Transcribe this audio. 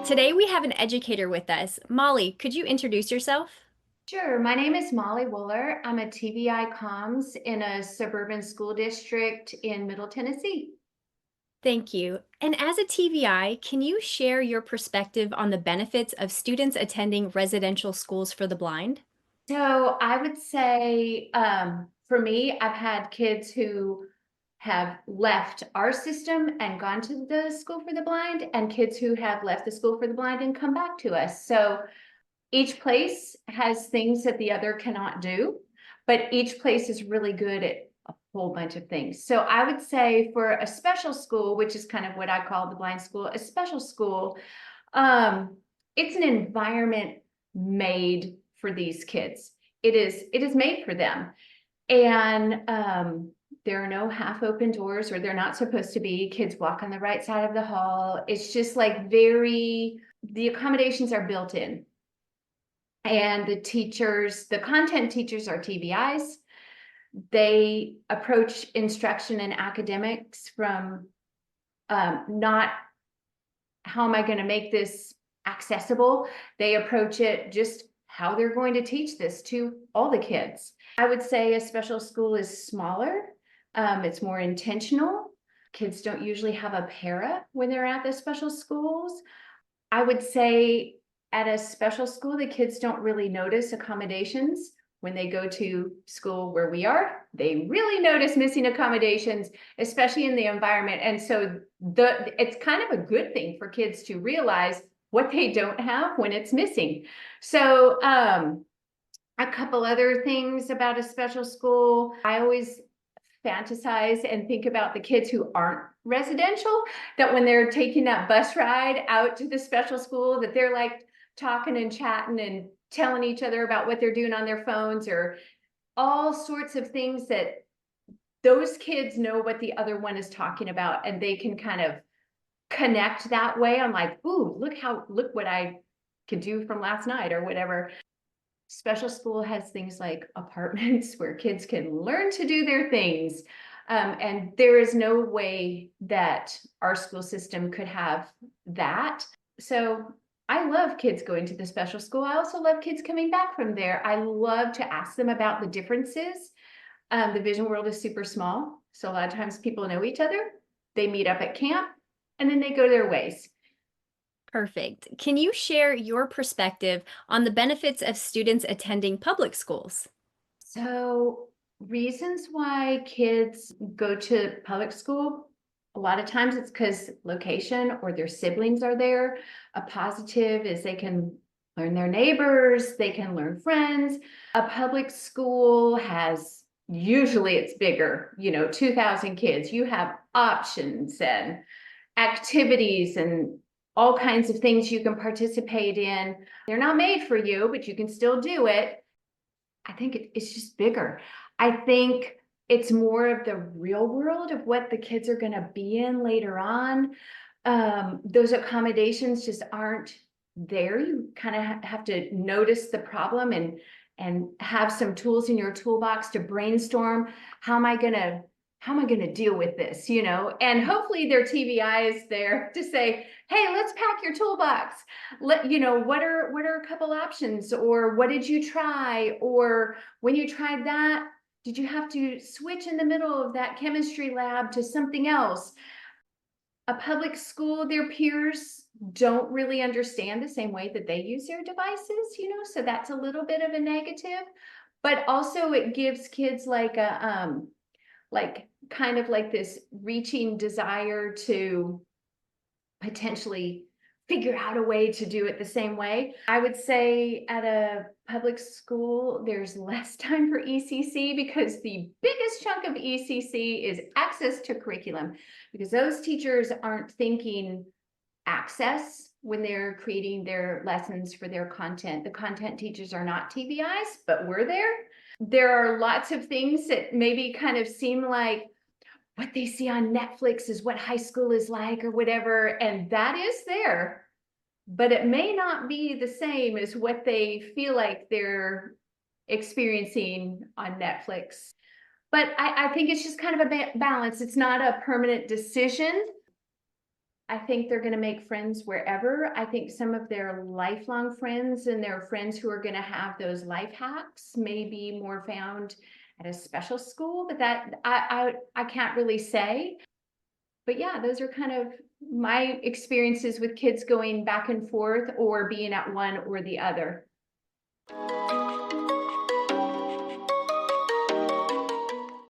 Today we have an educator with us. Molly, could you introduce yourself? Sure. My name is Molly Wooler. I'm a TVI comms in a suburban school district in Middle Tennessee. Thank you. And as a TVI, can you share your perspective on the benefits of students attending residential schools for the blind? So I would say, for me, I've had kids who have left our system and gone to the school for the blind, and kids who have left the school for the blind and come back to us. So each place has things that the other cannot do, but each place is really good at a whole bunch of things. So I would say for a special school, which is kind of what I call the blind school, a special school, um, it's an environment made for these kids. It is made for them. And there are no half open doors, or they're not supposed to be. Kids walk on the right side of the hall. It's just like the accommodations are built in. And the content teachers are TVIs. They approach instruction and academics from not how am I going to make this accessible? They approach it just how they're going to teach this to all the kids. I would say a special school is smaller. It's more intentional. Kids don't usually have a para when they're at the special schools. I would say at a special school, the kids don't really notice accommodations. When they go to school where we are, they really notice missing accommodations, especially in the environment. And so it's kind of a good thing for kids to realize what they don't have when it's missing. So a couple other things about a special school. I always fantasize and think about the kids who aren't residential, that when they're taking that bus ride out to the special school, that they're like talking and chatting and telling each other about what they're doing on their phones, or all sorts of things that those kids know what the other one is talking about, and they can kind of connect that way. I'm like, ooh, look what I could do from last night or whatever. Special school has things like apartments where kids can learn to do their things. And there is no way that our school system could have that. So I love kids going to the special school. I also love kids coming back from there. I love to ask them about the differences. The Vision World is super small, so a lot of times people know each other. They meet up at camp and then they go their ways. Perfect. Can you share your perspective on the benefits of students attending public schools? So reasons why kids go to public school, a lot of times it's because location or their siblings are there. A positive is they can learn their neighbors, they can learn friends. A public school has, usually it's bigger, 2,000 kids. You have options and activities and all kinds of things you can participate in. They're not made for you, but you can still do it. I think it's just bigger. I think it's more of the real world of what the kids are going to be in later on. Those accommodations just aren't there. You kind of have to notice the problem and have some tools in your toolbox to brainstorm. How am I gonna deal with this? And hopefully their TVI is there to say, hey, let's pack your toolbox. What are a couple options, or what did you try, or when you tried that, did you have to switch in the middle of that chemistry lab to something else? A public school, their peers don't really understand the same way that they use their devices, so that's a little bit of a negative. But also it gives kids like like kind of like this reaching desire to potentially figure out a way to do it the same way. I would say at a public school, there's less time for ECC, because the biggest chunk of ECC is access to curriculum, because those teachers aren't thinking access when they're creating their lessons for their content. The content teachers are not TVIs, but we're there. There are lots of things that maybe kind of seem like what they see on Netflix is what high school is like or whatever, and that is there, but it may not be the same as what they feel like they're experiencing on Netflix. But I think it's just kind of a balance. It's not a permanent decision. I think they're going to make friends wherever. I think some of their lifelong friends and their friends who are going to have those life hacks may be more found at a special school, but that I can't really say. But yeah, those are kind of my experiences with kids going back and forth or being at one or the other.